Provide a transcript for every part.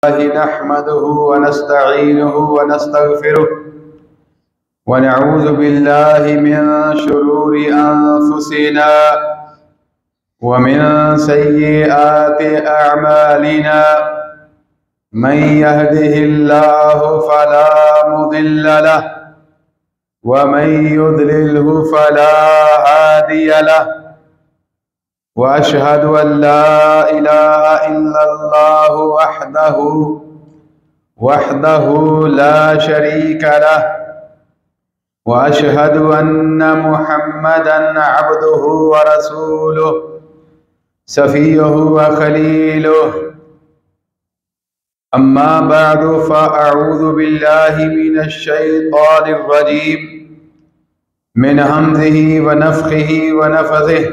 नहमदुहु व नस्तईनुहु व नस्तगफिरुह व नऊज़ु बिल्लाहि मिन शुरूरि अनफुसिना व मिन सय्यिआति अअमालिना मन यहदिहिल्लाहु फला मुदिल्ल लहु व मन युद्लिल्हु फला हादिय लहु व अशहदु अल्ला इलाहा इल्लल्लाहु वहदहु ला शरीका लहु व अशहदु अन्न मुहम्मदन अब्दुहु व रसूलुहु सफियुहु व खलीलुहु अम्मा बअदु फ़अऊज़ु बिल्लाहि मिनश शैतानिर रजीम मिन हमज़िहि व नफ़्ख़िहि व नफ़्ख़िहि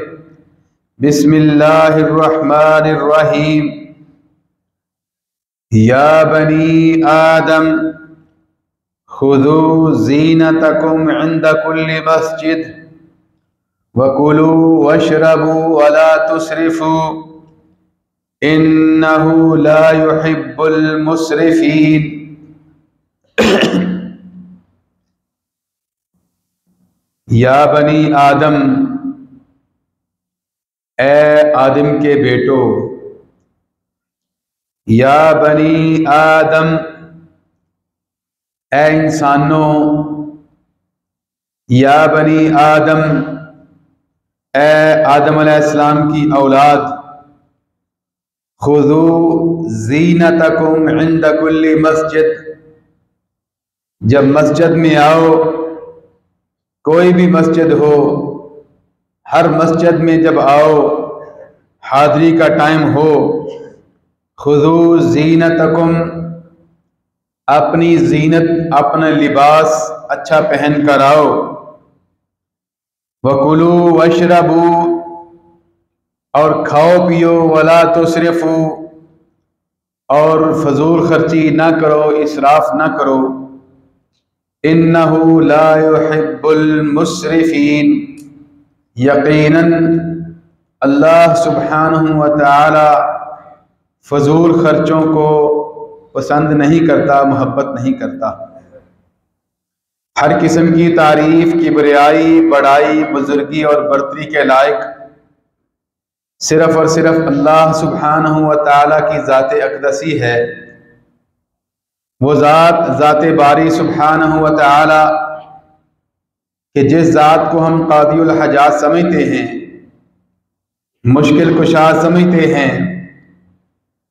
बिस्मिल्लाहिर रहमानिर रहीम या बनी आदम खुदू ज़ीनतकुम इंद कुल्लि मस्जिद वकुलू वशरबू वला तुस्रिफू इन्नहु ला युहिब्बुल मुस्रिफीन। या बनी आदम, ए आदम के बेटो। या बनी आदम, ए इंसानों। या बनी आदम, ए आदम अलैहिस्सलाम की औलाद। खुदू ज़ीनतकुम इंद कुल्लि मस्जिद, जब मस्जिद में आओ, कोई भी मस्जिद हो, हर मस्जिद में जब आओ, हाज़री का टाइम हो, खुदू ज़ीनतकुम, अपनी ज़ीनत, अपना लिबास अच्छा पहन कर आओ। वकुलू वशरबू, और खाओ पियो। वला तुस्रिफू, और फजूल खर्ची ना करो, इसराफ ना करो। इन्नहु ला युहिब्बुल मुस्रिफीन, यकीनन अल्लाह सुब्हानहु व तआला फजूल खर्चों को पसंद नहीं करता, मोहब्बत नहीं करता। हर किस्म की तारीफ, किबरियाई, बड़ाई, बुजुर्गी और बर्तरी के लायक सिर्फ और सिर्फ अल्लाह सुब्हानहु व तआला की ज़ात अक़दसी है। वो ज़ात बारी सुब्हानहु व तआला कि जिस ज़ात को हम क़ादियुल हाजात समझते हैं, मुश्किल कुशा समझते हैं,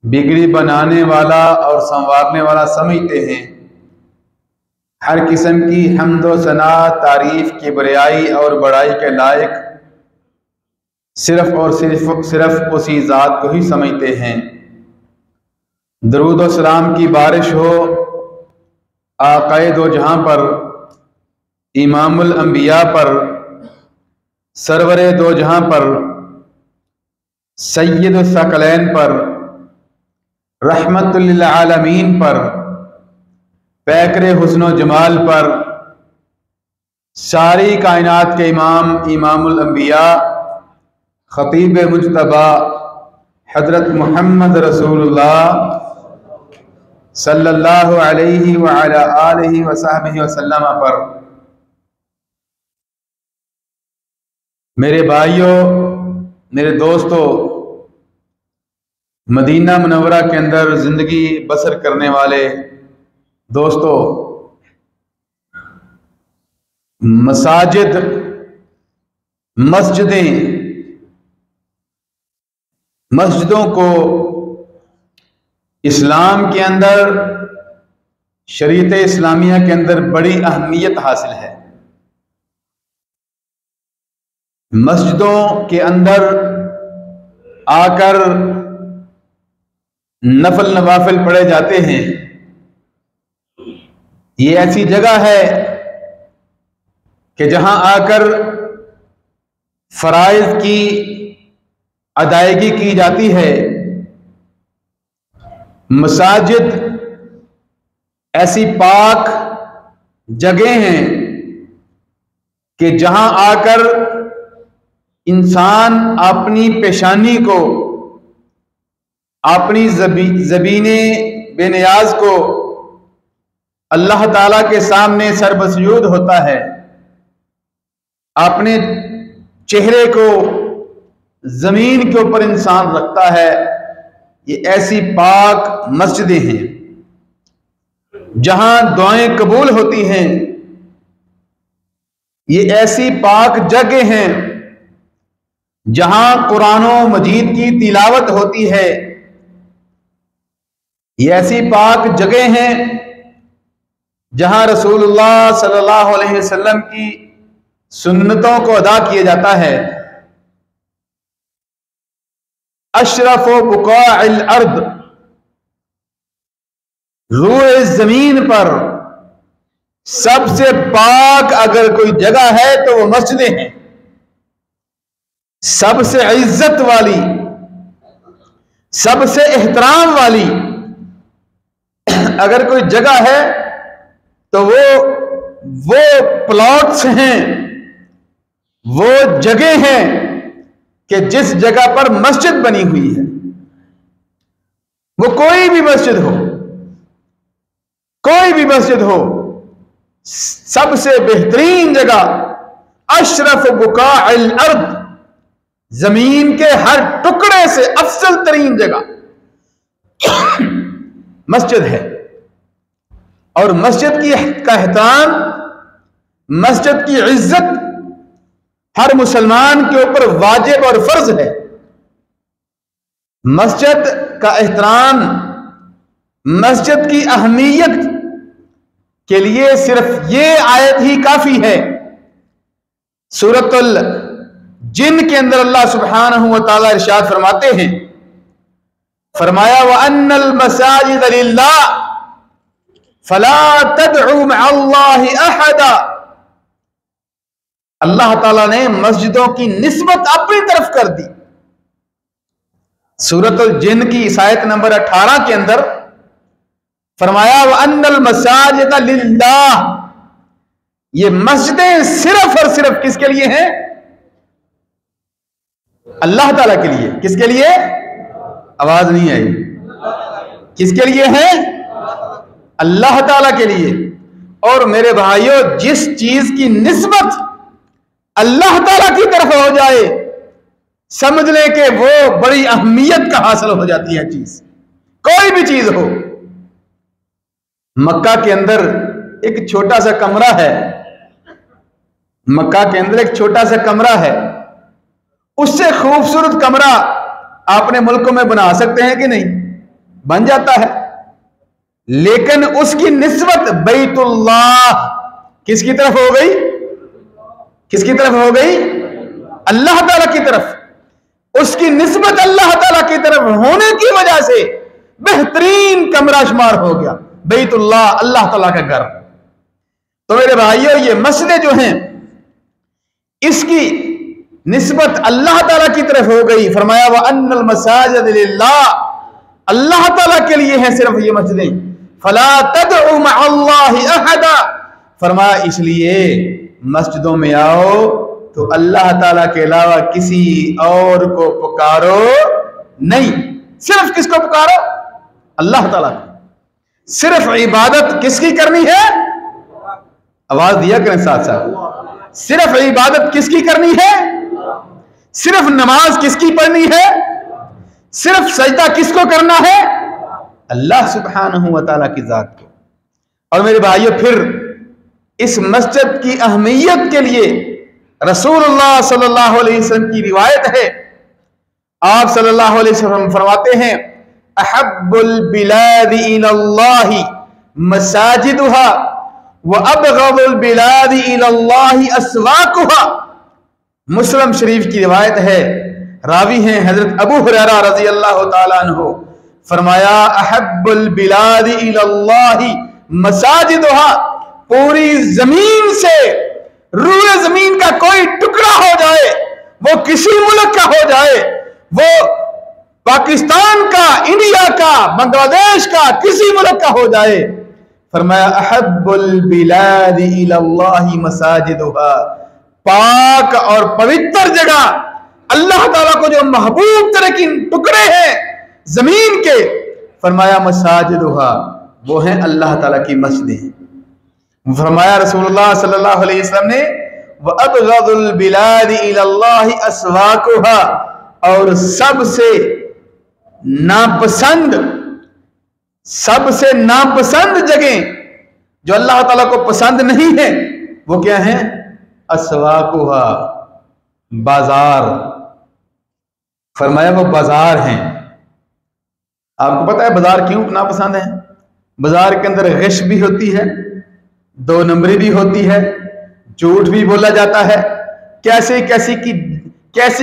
बिगड़ी बनाने वाला और संवारने वाला समझते हैं, हर किस्म की हम्द व सना, तारीफ, किबरियाई और बड़ाई के लायक सिर्फ और सिर्फ उसी ज़ात को ही समझते हैं। दरूद व सलाम की बारिश हो आक़ाए दो जहां पर, इमामुल अंबिया पर, सरवरे दो जहां पर, सय्यदुस सकलैन पर, रहमतुल लिल आलमीन पर, पैकरे हुस्न व जमाल पर, सारी कायनात के इमाम, इमामुल अंबिया, खतीब मुज्तबा हज़रत मुहम्मद रसूलुल्लाह सल्लल्लाहु अलैहि व अला आलिहि व सहबिहि वसल्लम पर। मेरे भाइयों, मेरे दोस्तों, मदीना मुनव्वरा के अंदर जिंदगी बसर करने वाले दोस्तों, मसाजिद, मस्जिदों को इस्लाम के अंदर, शरीयत इस्लामिया के अंदर बड़ी अहमियत हासिल है। मस्जिदों के अंदर आकर नफल नवाफिल पढ़े जाते हैं। ये ऐसी जगह है कि जहां आकर फराइज की अदायगी की जाती है। मसाजिद ऐसी पाक जगह हैं कि जहां आकर इंसान अपनी पेशानी को, अपनी ज़बीने बेनियाज को अल्लाह ताला के सामने सरबसजूद होता है, अपने चेहरे को जमीन के ऊपर इंसान रखता है, ये ऐसी पाक मस्जिदें हैं जहां दुआएं कबूल होती हैं। ये ऐसी पाक जगह हैं जहां कुरान मजीद की तिलावत होती है। ये ऐसी पाक जगह हैं जहां रसूलुल्लाह सल्लल्लाहु अलैहि वसल्लम की सुन्नतों को अदा किया जाता है। अशरफ बुकाइल अर्द, रूए जमीन पर सबसे पाक अगर कोई जगह है तो वो मस्जिदें हैं। सबसे इज्जत वाली, सबसे एहतराम वाली अगर कोई जगह है तो वो प्लॉट्स हैं, वो जगह हैं कि जिस जगह पर मस्जिद बनी हुई है, वो कोई भी मस्जिद हो, कोई भी मस्जिद हो, सबसे बेहतरीन जगह अशरफ बुकाइल अर्द, जमीन के हर टुकड़े से अफजल तरीन जगह मस्जिद है। और मस्जिद का एहतराम, मस्जिद की इज्जत हर मुसलमान के ऊपर वाजिब और फर्ज है। मस्जिद का एहतराम, मस्जिद की अहमियत के लिए सिर्फ ये आयत ही काफी है। सूरतुल जिन के अंदर अल्लाह सुब्हानहू व तआला इरशाद फरमाते हैं, फरमाया व अन्नल मसाजिद लिल्लाह फला तदउ मअल्लाहि अहदा। अल्लाह ताला ने मस्जिदों की निस्बत अपनी तरफ कर दी। सूरतुल जिन की आयत नंबर 18 के अंदर फरमाया व अन्नल मसाजिद लिल्लाह, ये मस्जिदें सिर्फ और सिर्फ किसके लिए हैं? अल्लाह ताला के लिए। किसके लिए? आवाज नहीं आई। किसके लिए है? अल्लाह ताला के लिए। और मेरे भाइयों, जिस चीज की निस्बत अल्लाह ताला की तरफ हो जाए, समझ ले कि वो बड़ी अहमियत का हासिल हो जाती है चीज, कोई भी चीज हो। मक्का के अंदर एक छोटा सा कमरा है, मक्का के अंदर एक छोटा सा कमरा है, उससे खूबसूरत कमरा आपने मुल्कों में बना सकते हैं कि नहीं? बन जाता है। लेकिन उसकी निस्बत बैतुल्लाह किसकी तरफ हो गई? किसकी तरफ हो गई? अल्लाह ताला की तरफ। उसकी निस्बत अल्लाह ताला की तरफ होने की वजह से बेहतरीन कमरा शुमार हो गया बैतुल्लाह, अल्लाह ताला का घर। तो मेरे भाइयों, ये मस्जिदें जो हैं इसकी निस्बत अल्लाह ताला की तरफ हो गई। फरमाया व अन्नल मसाजिद लिल्लाह, अल्लाह ताला के लिए है सिर्फ ये मस्जिदें। फला तदउ मअल्लाहि अहदा, फरमाया इसलिए मस्जिदों में आओ तो अल्लाह ताला के अलावा किसी और को पुकारो नहीं। सिर्फ किसको पुकारो? अल्लाह ताला को। सिर्फ इबादत किसकी करनी है? आवाज दिया करें साथ साथ। सिर्फ इबादत किसकी करनी है? सिर्फ नमाज किसकी पढ़नी है? सिर्फ सजदा किसको करना है? अल्लाह सुब्हानहू व तआला की जात को। और मेरे भाइयों, फिर इस मस्जिद की अहमियत के लिए रसूलुल्लाह सल्लल्लाहु अलैहि वसल्लम की रिवायत है। आप सल्लल्लाहु अलैहि वसल्लम फरमाते हैं, अहब्बुल बिलादि इलल्लाहि मसाजिदुहा व अबगदुल बिलादि इलल्लाहि अस्वाकुहा। मुस्लिम शरीफ की रिवायत है, रावी हैं हजरत अबू हुरैरा रज़ी अल्लाह तआला अन्हु। फरमाया अहब्बुल बिलादि इलल्लाहि मसाजिदुहा, पूरी जमीन से रूए जमीन का कोई टुकड़ा हो जाए, वो किसी मुल्क का हो जाए, वो पाकिस्तान का, इंडिया का, बांग्लादेश का, किसी मुल्क का हो जाए, फरमाया अहब्बुल बिलादि इलल्लाहि मसाजिदुहा, पाक और पवित्र जगह अल्लाह ताला को जो महबूब तरह की टुकड़े हैं जमीन के, फरमाया मसाजिदुहा, वो हैं अल्लाह ताला की मस्जिदें। फरमाया रसूलुल्लाह सल्लल्लाहु अलैहि वसल्लम ने व अबगदुल बिलादि इलल्लाहि अस्वाकुहा, और सबसे नापसंद जगह जो अल्लाह ताला को पसंद नहीं है वो क्या है? अस्वाकुहा, बाजार। फरमाया वो बाजार हैं। आपको पता है बाजार क्यों नापसंद है? बाजार के अंदर गिश भी होती है, दो नंबरी भी होती है, झूठ भी बोला जाता है, कैसे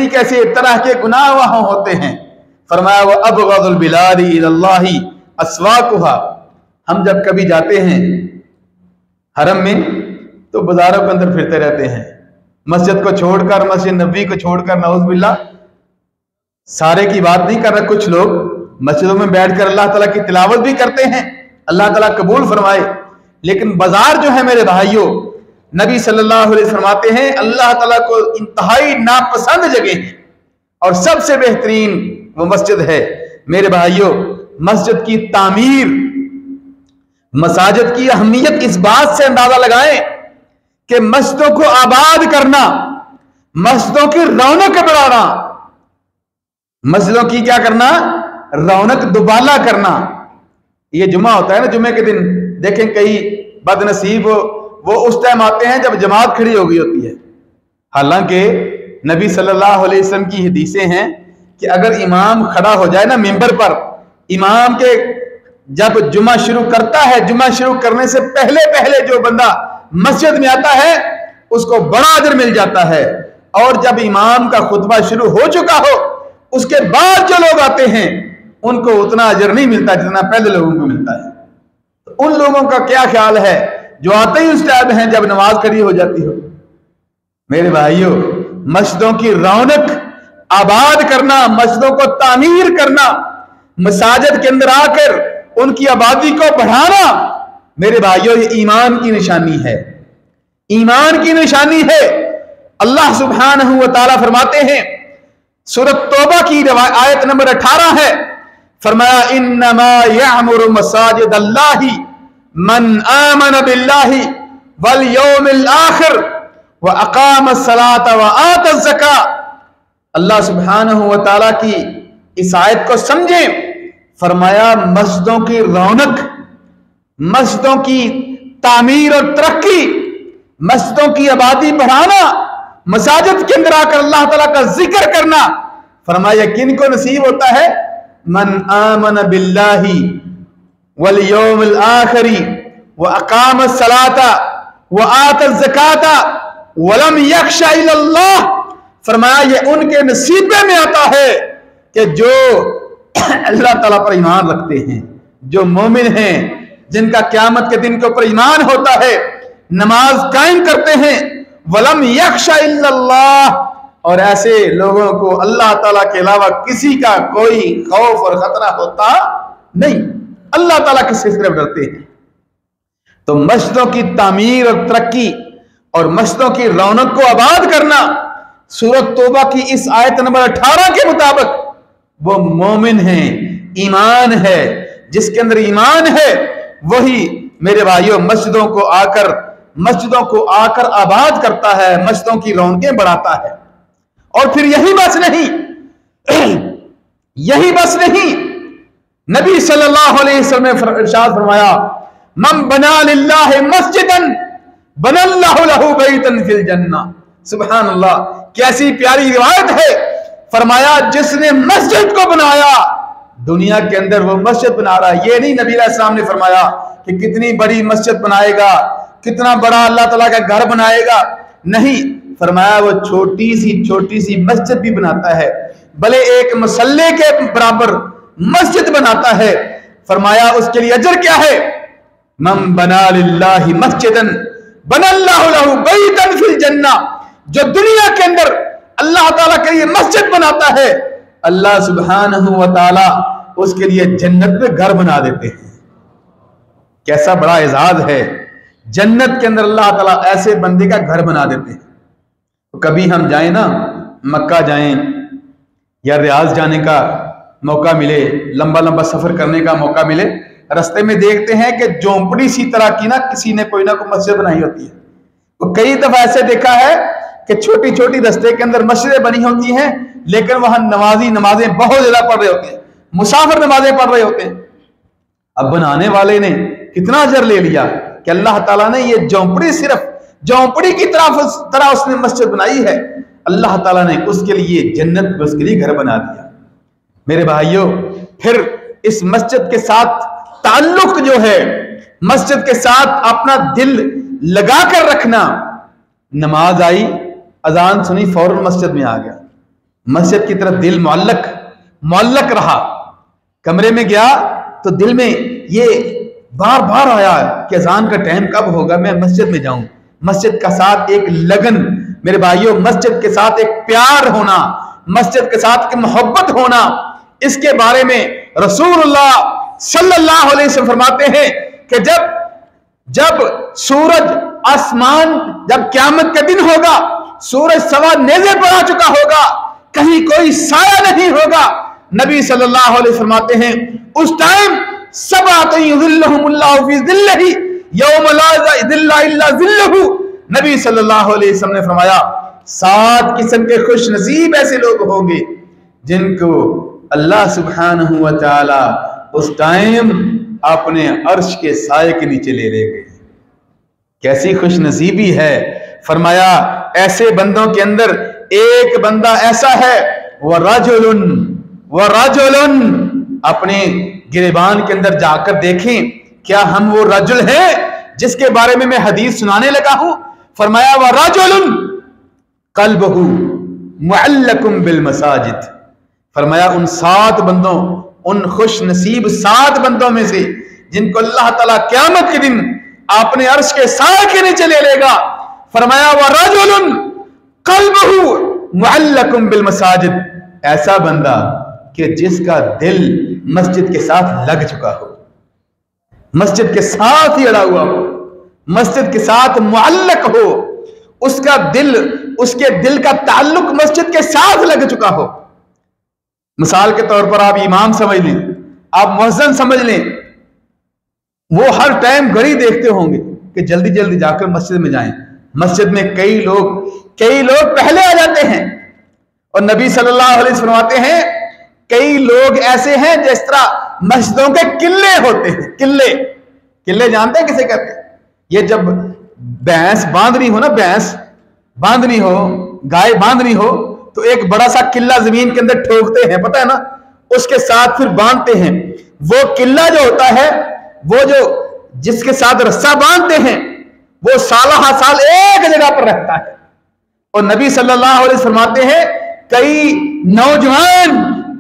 कैसे तरह के गुनाह वहां होते हैं। फरमाया वो अबगदुल बिलादि इलल्लाहि अस्वाकुहा। हम जब कभी जाते हैं हरम में तो बाजारों के अंदर फिरते रहते हैं, मस्जिद को छोड़कर, मस्जिद नबी को छोड़कर, नऊज़ बिल्लाह। सारे की बात नहीं कर रहा, कुछ लोग मस्जिदों में बैठकर अल्लाह ताला की तिलावत भी करते हैं, अल्लाह ताला कबूल फरमाए। लेकिन बाजार जो है मेरे भाइयों, नबी सल्लल्लाहु अलैहि वसल्लम फरमाते हैं अल्लाह ताला को इंतहाई नापसंद जगह है और सबसे बेहतरीन वो मस्जिद है। मेरे भाइयों, मस्जिद की तामीर, मसाजिद की अहमियत इस बात से अंदाजा लगाएं कि मस्जिदों को आबाद करना, मस्जिदों की रौनक बढ़ाना, मस्जिदों की क्या करना? रौनक दुबाला करना। ये जुमा होता है ना, जुमे के दिन देखें कई बदनसीब वो उस टाइम आते हैं जब जमात खड़ी हो गई होती है। हालांकि नबी सल्लल्लाहु अलैहि वसल्लम की हदीसें हैं कि अगर इमाम खड़ा हो जाए ना मिंबर पर, इमाम के जब जुमा शुरू करता है, जुमा शुरू करने से पहले पहले जो बंदा मस्जिद में आता है उसको बड़ा अजर मिल जाता है, और जब इमाम का खुतबा शुरू हो चुका हो उसके बाद जो लोग आते हैं उनको उतना अजर नहीं मिलता जितना पहले लोगों को मिलता है। तो उन लोगों का क्या ख्याल है जो आते ही उस टाइम हैं जब नमाज खड़ी हो जाती हो? मेरे भाइयों, मस्जिदों की रौनक आबाद करना, मस्जिदों को तामीर करना, मसाजिद के अंदर आकर उनकी आबादी को बढ़ाना, मेरे भाइयों ये ईमान की निशानी है, ईमान की निशानी है। अल्लाह सुब्हानहू व तआला फरमाते हैं, सूरत तौबा की आयत नंबर 18 है, फरमाया इन्नमा यअमुरु मसाजिद अल्लाहि मन आमन बिल्लाहि वल यौमिल आखिर व अकामस सलाता व आतज़ ज़का। अल्लाह सुब्हानहू व तआला की इस आयत को समझें। फरमाया मस्जिदों की रौनक, मस्जिदों की तामीर और तरक्की, मस्जिदों की आबादी बढ़ाना, मसाजिद के अंदर आकर अल्लाह ताला का जिक्र करना, फरमाया किन को नसीब होता है? मन आमन बिल्लाहि वल यौमिल आखिरी व अकामस सलाता व आतज़ ज़काता व लम यख्शा इल्लल्लाह। फरमाया ये उनके नसीबे में आता है कि जो अल्लाह ताला पर ईमान रखते हैं, जो मोमिन हैं, जिनका क़यामत के दिन के ऊपर ईमान होता है, नमाज कायम करते हैं, वलम यख्शा इल्लल्लाह, और ऐसे लोगों को अल्लाह ताला के अलावा किसी का कोई खौफ और खतरा होता नहीं, अल्लाह ताला किससे सिर्फ डरते हैं। तो मस्जिदों की तामीर और तरक्की और मस्जिदों की रौनक को आबाद करना, सूरत तौबा की इस आयत नंबर 18 के मुताबिक वो मोमिन है, ईमान है, जिसके अंदर ईमान है वही मेरे भाइयों मस्जिदों को आकर आबाद करता है, मस्जिदों की रौनकें बढ़ाता है। और फिर यही बस नहीं, नबी सल्लल्लाहु अलैहि वसल्लम ने इरशाद फरमाया मन बना लिल्लाहि मस्जिदन बनल्लाहु लहू बैतन फिल जन्नह। सुभान अल्लाह, कैसी प्यारी रिवायत है। फरमाया जिसने मस्जिद को बनाया, दुनिया के अंदर वो मस्जिद बना रहा है। ये नहीं नबी अलैहि सलाम ने फरमाया कि कितनी बड़ी मस्जिद बनाएगा, कितना बड़ा अल्लाह ताला का घर बनाएगा, नहीं, फरमाया वो छोटी सी मस्जिद भी बनाता है, भले एक मसल्ले के बराबर मस्जिद बनाता है। फरमाया उसके लिए अजर क्या है? मन बना लिल्लाहि मस्जिदन बनल्लाहु लहू बैतन फिल जन्नह। जो दुनिया के अंदर अल्लाह ताला के लिए मस्जिद बनाता है, अल्लाह सुब्हानहू व तआला उसके लिए जन्नत में घर बना देते हैं। कैसा बड़ा एजाज है, जन्नत के अंदर अल्लाह ताला ऐसे बंदे का घर बना देते हैं। तो कभी हम जाएं ना, मक्का जाएं या रियाज जाने का मौका मिले, लंबा लंबा सफर करने का मौका मिले, रास्ते में देखते हैं कि झोंपड़ी सी तरह की ना किसी ने कोई ना कोई मस्जिद बनाई होती है। तो कई दफा ऐसे देखा है कि छोटी छोटी रास्ते के अंदर मस्जिदें बनी होती हैं, लेकिन वहां नमाजी नमाजें बहुत ज्यादा पढ़ रहे होते हैं, मुसाफिर नमाजें पढ़ रहे होते हैं। अब बनाने वाले ने कितना अजर ले लिया कि अल्लाह ताला ने ये झोंपड़ी, सिर्फ झोंपड़ी की तरह उसने मस्जिद बनाई है, अल्लाह ताला ने उसके लिए जन्नत में उसके लिए घर बना दिया। मेरे भाइयों, फिर इस मस्जिद के साथ ताल्लुक जो है, मस्जिद के साथ अपना दिल लगा कर रखना। नमाज आई, अजान सुनी, फौरन मस्जिद में आ गया, मस्जिद की तरफ दिल मुअल्लक रहा। कमरे में गया तो दिल में ये बार बार आया कि अजान का टाइम कब होगा, मैं मस्जिद में जाऊं। मस्जिद का साथ एक लगन, मेरे भाइयों, मस्जिद के साथ एक प्यार होना, मस्जिद के साथ एक मोहब्बत होना, इसके बारे में रसूलुल्लाह सल्लल्लाहु अलैहि वसल्लम फरमाते हैं कि जब सूरज आसमान, जब क़यामत का दिन होगा, सूरज सवा नेज़े पर आ चुका होगा, कहीं कोई साया नहीं होगा, नबी सल्लल्लाहु अलैहि वसल्लम फरमाते हैं उस टाइम नबी सल्लल्लाहु अलैहि वसल्लम ने फरमाया 7 किस्म के खुश नसीब ऐसे लोग होंगे जिनको अल्लाह सुब्हानहू व तआला उस टाइम अपने अर्श के साए के नीचे ले लेंगे। कैसी खुश नसीबी है। फरमाया ऐसे बंदों के अंदर एक बंदा ऐसा है, वह रजुलन, अपने गिरेबान के अंदर जाकर देखें क्या हम वो रजुल हैं जिसके बारे में मैं हदीस सुनाने लगा हूं। फरमाया वह रजुलन क़ल्बुहु मुअल्लकुम बिल मसाजिद। फरमाया उन 7 बंदों, उन खुश नसीब 7 बंदों में से जिनको अल्लाह ताला क़यामत के दिन अपने अर्श के साए के नीचे ले लेगा। फरमाया वह रजुलन क़ल्बुहु मुअल्लकुम बिल मसाजिद, ऐसा बंदा कि जिसका दिल मस्जिद के साथ लग चुका हो, मस्जिद के साथ ही अड़ा हुआ हो, मस्जिद के साथ मुअल्लक हो, उसका दिल, उसके दिल का ताल्लुक मस्जिद के साथ लग चुका हो। मिसाल के तौर पर आप इमाम समझ लें, आप मुअज्जिन समझ लें, वो हर टाइम घड़ी देखते होंगे कि जल्दी जल्दी जाकर मस्जिद में जाएं। मस्जिद में कई लोग पहले आ जाते हैं, और नबी सल्लल्लाहु अलैहि वसल्लम फरमाते हैं कई लोग ऐसे हैं जिस तरह मस्जिदों के किले होते हैं। किले जानते हैं किसे कहते हैं? ये जब भैंस बांधनी हो ना, भैंस बांधनी हो, गाय बांधनी हो, तो एक बड़ा सा किला जमीन के अंदर ठोकते हैं, पता है ना, उसके साथ फिर बांधते हैं। वो किला जो होता है, वो जो जिसके साथ रस्सा बांधते हैं, वो साल साल एक जगह पर रहता है। और नबी सल्लल्लाहु अलैहि वसल्लम फरमाते हैं कई नौजवान,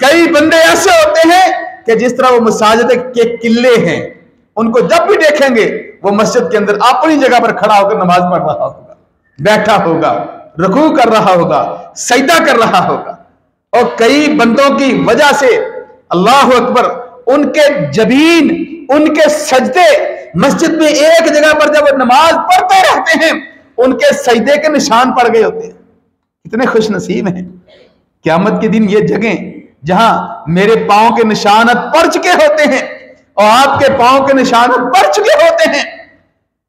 कई बंदे ऐसे होते हैं कि जिस तरह वो मसाजिद के किले हैं, उनको जब भी देखेंगे वो मस्जिद के अंदर अपनी जगह पर खड़ा होकर नमाज पढ़ रहा होगा, बैठा होगा, रुकू कर रहा होगा, सजदा कर रहा होगा। और कई बंदों की वजह से अल्लाह अकबर, उनके जबीन, उनके सजदे मस्जिद में एक जगह पर जब नमाज पढ़ते रहते हैं, उनके सजदे के निशान पड़ गए होते हैं। कितने खुश नसीब हैं। क़यामत के दिन ये जगह जहां मेरे पांव के निशान पड़ चुके होते हैं और आपके पांव के निशान पड़ चुके होते हैं,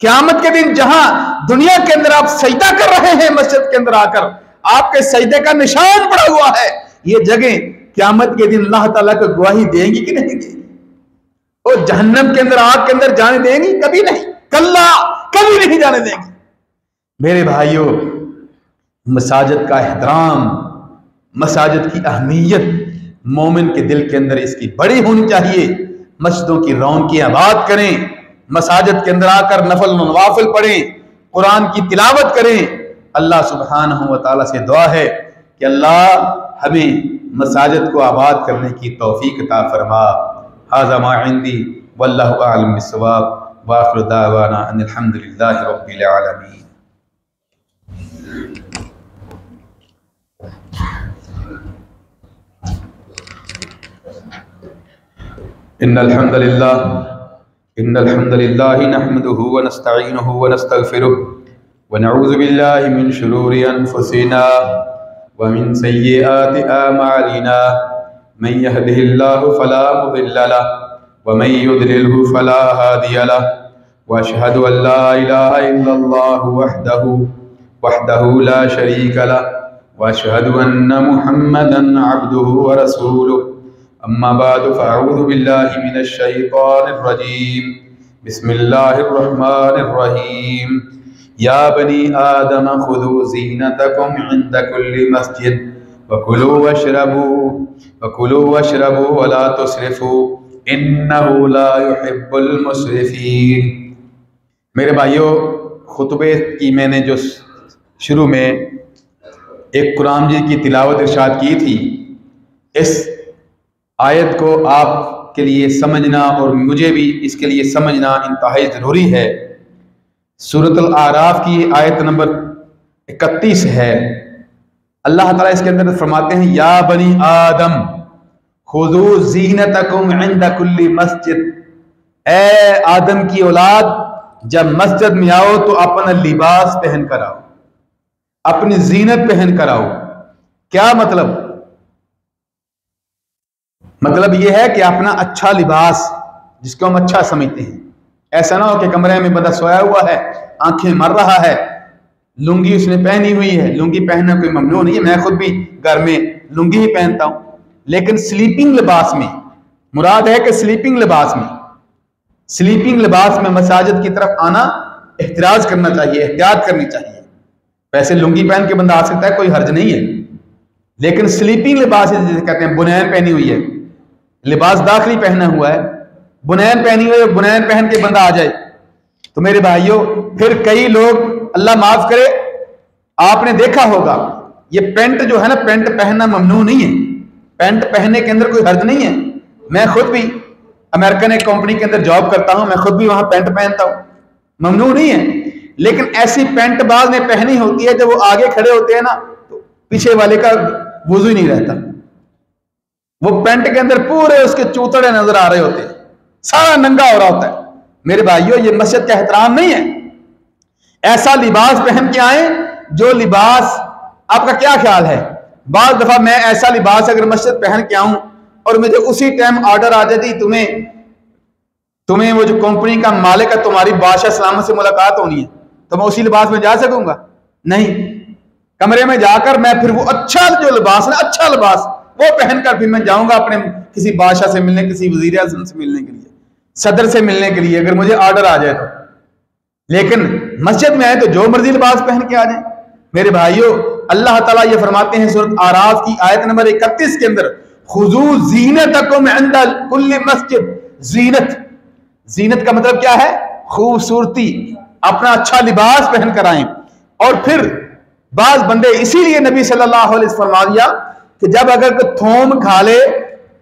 क़यामत के दिन जहां दुनिया के अंदर आप सजदा कर रहे हैं, मस्जिद के अंदर आकर आपके सजदे का निशान पड़ा हुआ है, ये जगह क़यामत के दिन अल्लाह ताला को गवाही देंगी कि नहीं देंगी? और जहन्नम के अंदर, आग के अंदर जाने देंगी? कभी नहीं, कल्ला, कभी नहीं जाने देंगी। मेरे भाइयों, मसाजिद का एहतराम, मसाजिद की अहमियत मोमिन के दिल के अंदर इसकी बड़ी होनी चाहिए। मस्जिदों की रौनकियां आबाद करें, मसाजिद के अंदर आकर नफल नवाफिल पढ़ें, कुरान की तिलावत करें। अल्लाह सुब्हानहू व तआला से दुआ है कि अल्लाह हमें मसाजिद को आबाद करने की तौफीक अता फरमा। हाज़ा मा इंदी वल्लाहु अअलम बिस्सवाब व आखिरु दावाना अनिल हम्दुलिल्लाहि रब्बिल आलमीन। इन्नल हम्दुलिल्लाहि नहमदुहु व नस्तईनुहु व नस्तगफिरुह व नऊज़ु बिल्लाहि मिन शुरूरि अनफुसिना व मिन सय्यिआति आमालिना मन यहदिहिल्लाहु फला मुदिल्ल लहु व मन युद्लिलहु फला हादिय लहु व अशहदु अन ला इलाहा इल्लल्लाहु वहदहु ला शरीका लहु व अशहदु अन्न मुहम्मदन अब्दुहु व रसूलुहु अम्मा बअदु फ़अऊज़ु बिल्लाहि मिनश शैतानिर रजीम बिस्मिल्लाहिर रहमानिर रहीम या बनी आदम खुदू ज़ीनतकुम इंद कुल्लि मस्जिद वकुलू वशरबू वला तुस्रिफू इन्नहु ला युहिब्बुल मुस्रिफीन। मेरे भाइयों, खुतबे की मैंने जो शुरू में एक कुरान जी की तिलावत इरशाद की थी, इस आयत को आपके लिए समझना और मुझे भी इसके लिए समझना इंतहाई ज़रूरी है। सूरतुल आराफ की आयत नंबर 31 है। अल्लाह ताला इसके अंदर फरमाते हैं या बनी आदम खुदू ज़ीनतकुम इंद कुल्लि मस्जिद, ए आदम की औलाद, जब मस्जिद में आओ तो अपना लिबास पहन कर आओ, अपनी जीनत पहन कर आओ। क्या मतलब? मतलब यह है कि अपना अच्छा लिबास जिसको हम अच्छा समझते हैं। ऐसा ना हो कि कमरे में बंदा सोया हुआ है, आंखें मर रहा है, लुंगी उसने पहनी हुई है। लुंगी पहनना कोई ममनू नहीं है, मैं खुद भी घर में लुंगी ही पहनता हूं, लेकिन स्लीपिंग लिबास में मुराद है कि स्लीपिंग लिबास में मसाजिद की तरफ आना एहतराज करना चाहिए, एहतियात करनी चाहिए। वैसे लुंगी पहन के बंदा आ सकता है, कोई हर्ज नहीं है, लेकिन स्लीपिंग लिबास जिसे कहते हैं, बुनैन पहनी हुई है, लिबास दाखिली पहना हुआ है, बुनैन पहनी हुई है, बुनैन पहन के बंदा आ जाए तो मेरे भाइयों, फिर कई लोग, अल्लाह माफ करे, आपने देखा होगा ये पेंट जो है ना, पेंट पहनना ममनू नहीं है, पेंट पहनने के अंदर कोई हर्ज नहीं है। मैं खुद भी अमेरिकन एक कंपनी के अंदर जॉब करता हूं, मैं खुद भी वहां पेंट पहनता हूं, ममनू नहीं है। लेकिन ऐसी पेंट बाज ने पहनी होती है, जब वो आगे खड़े होते हैं ना तो पीछे वाले का वुजू ही नहीं रहता, वो पेंट के अंदर पूरे उसके चूतड़े नजर आ रहे होते हैं, सारा नंगा हो रहा होता है। मेरे भाइयों, ये मस्जिद का एहतराम नहीं है। ऐसा लिबास पहन के आए जो लिबास, आपका क्या ख्याल है, बाज़ दफा मैं ऐसा लिबास अगर मस्जिद पहन के आऊं और मुझे उसी टाइम ऑर्डर आ जाती, तुम्हें वो जो कंपनी का मालिक है, तुम्हारी बादशाह सलामत से मुलाकात होनी है, तो मैं उसी लिबास में जा सकूंगा? नहीं। कमरे में जाकर मैं फिर वो अच्छा जो लिबास है, अच्छा लिबास वो पहनकर फिर मैं जाऊंगा अपने किसी बादशाह से मिलने, किसी वजीर आज़म से मिलने के लिए, सदर से मिलने के लिए, अगर मुझे ऑर्डर आ जाए तो। लेकिन मस्जिद में आए तो जो मर्जी लिबास पहन के आ जाए। मेरे भाइयों, अल्लाह ताला ये फरमाते हैं सूरत आराफ की आयत नंबर 31 के अंदर, खुजू ज़ीनतकुम इंद कुल्लि मस्जिद। जीनत का मतलब क्या है? खूबसूरती, अपना अच्छा लिबास पहन कर आए। और फिर बाज बंदे, इसीलिए नबी सल्लल्लाहु अलैहि वसल्लम फरमा दिया कि जब अगर कोई थोम खा ले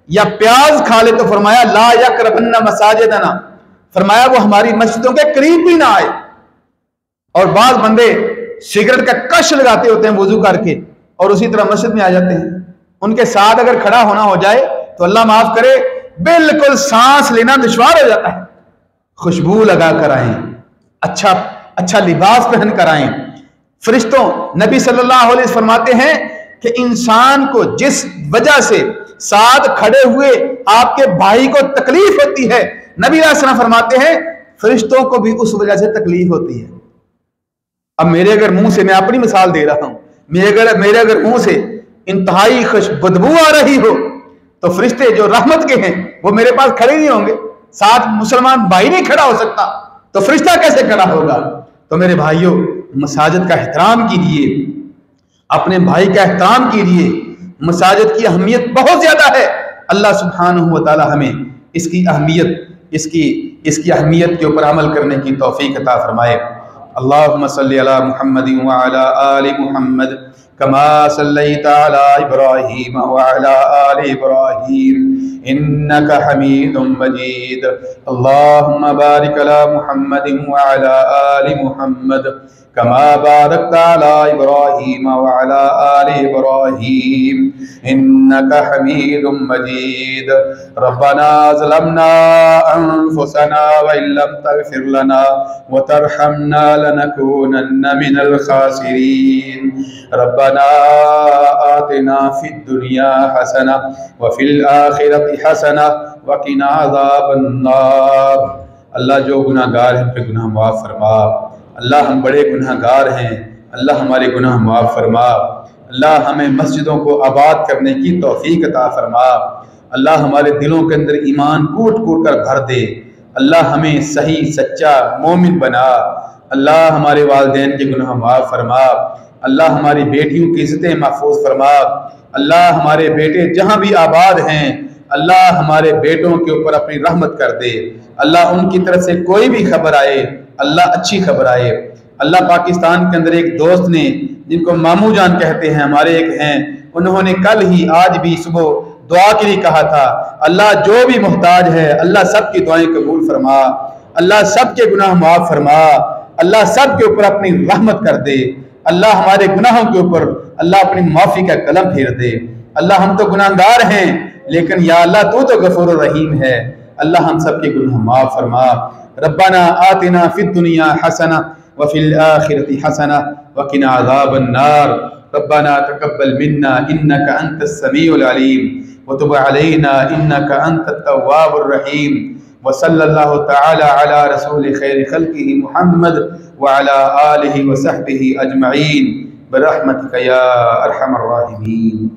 या प्याज खा ले तो फरमाया ला यक़रबन्ना मसाजिदना, फरमाया वो हमारी मस्जिदों के करीब भी ना आए। और बाज बंदे सिगरेट का कश लगाते होते हैं वुजू करके और उसी तरह मस्जिद में आ जाते हैं। उनके साथ अगर खड़ा होना हो जाए तो अल्लाह माफ करे, बिल्कुल सांस लेना दुश्वार हो जाता है। खुशबू लगा कर आए, अच्छा लिबास पहन कर आए। फरिश्तों, नबी सल्लल्लाहु अलैहि वसल्लम फरमाते हैं कि इंसान को जिस वजह से साथ खड़े हुए आपके भाई को तकलीफ होती है, नबी अलैहि सल्लम फरमाते हैं फरिश्तों को भी उस वजह से तकलीफ होती है। अब मेरे अगर मुंह से, मैं अपनी मिसाल दे रहा हूं, मेरे अगर मुंह से इंतहाई खुश बदबू आ रही हो तो फरिश्ते जो रहमत के हैं वो मेरे पास खड़े नहीं होंगे। साथ मुसलमान भाई नहीं खड़ा हो सकता तो फरिश्ता कैसे खड़ा होगा? तो मेरे भाइयों, मसाजिद का एहतराम कीजिए, अपने भाई का एहतराम कीजिए। मसाजिद की अहमियत बहुत ज्यादा है। अल्लाह सुब्हानहू व तआला हमें इसकी अहमियत के ऊपर अमल करने की तौफीक अता फरमाए। अल्लाहुम्मा सल्ली अला मुहम्मदिन व अला आलि मुहम्मद कमा सल्लैता अला इब्राहीम व अला आलि इब्राहीम इन्नका हमीदुम मजीद। अल्लाहुम्मा बारिक अला मुहम्मदिन व अला आलि मुहम्मद कमा बारकता अला इब्राहीम व अला आलि इब्राहीम इन्नका हमीदुम मजीद। रब्बना ज़लमना अनफुसना व इल्लम तग़फिर लना व तरहमना लनकूनन्न मिनल खासिरीन। रब्बना आतिना फिद दुनिया हसना व फिल आखिरति हसना व क़िना अज़ाबन्नार। अल्लाह जो गुनाहगार हैं उनके गुनाह माफ़ फरमा। अल्लाह हम बड़े गुनाहगार हैं, अल्लाह हमारे गुनाह माफ़ फरमा। अल्लाह हमें मस्जिदों को आबाद करने की तौफीक अता फरमा। अल्लाह हमारे दिलों के अंदर ईमान कूट कूट कर भर दे। अल्लाह हमें सही सच्चा मोमिन बना। अल्लाह हमारे वालिदैन के गुनाह माफ़ फरमा। अल्लाह हमारी बेटियों की इज़्ज़तें महफूज फरमा। अल्लाह हमारे बेटे जहाँ भी आबाद हैं, अल्लाह हमारे बेटों के ऊपर अपनी रहमत कर दे। अल्लाह उनकी तरफ से कोई भी खबर आए, अल्लाह अच्छी खबर आए। अल्लाह पाकिस्तान के अंदर एक दोस्त ने, जिनको मामू जान कहते हैं, हमारे एक हैं, उन्होंने कल ही आज भी सुबह दुआ के लिए कहा था, अल्लाह जो भी मुहताज है अल्लाह सबकी दुआएं कबूल फरमा, अल्लाह सबके गुनाह माफ फरमा, अल्लाह सबके ऊपर अपनी रहमत कर दे। अल्लाह हमारे गुनाहों के ऊपर अल्लाह अपनी माफ़ी का कलम फेर दे। अल्लाह हम तो गुनाहगार हैं, लेकिन या अल्लाह तू तो गफूर रहीम है। अल्लाह हम सब के गुनाह माफ़ फरमा। रब्बना आतिना फिद दुनिया हसना व फिल आखिरति हसना व क़िना अज़ाबन्नार। रब्बना तक़ब्बल मिन्ना इन्नका अंतस समीउल अलीम व तुब अलैना इन्नका अंतत तव्वाबुर रहीम। व सल्लल्लाहु तआला अला रसूल खैर खल्क़िही मुहम्मद व अला आलिहि व सहबिही अजमईन बिरहमतिका या अरहमर राहिमीन।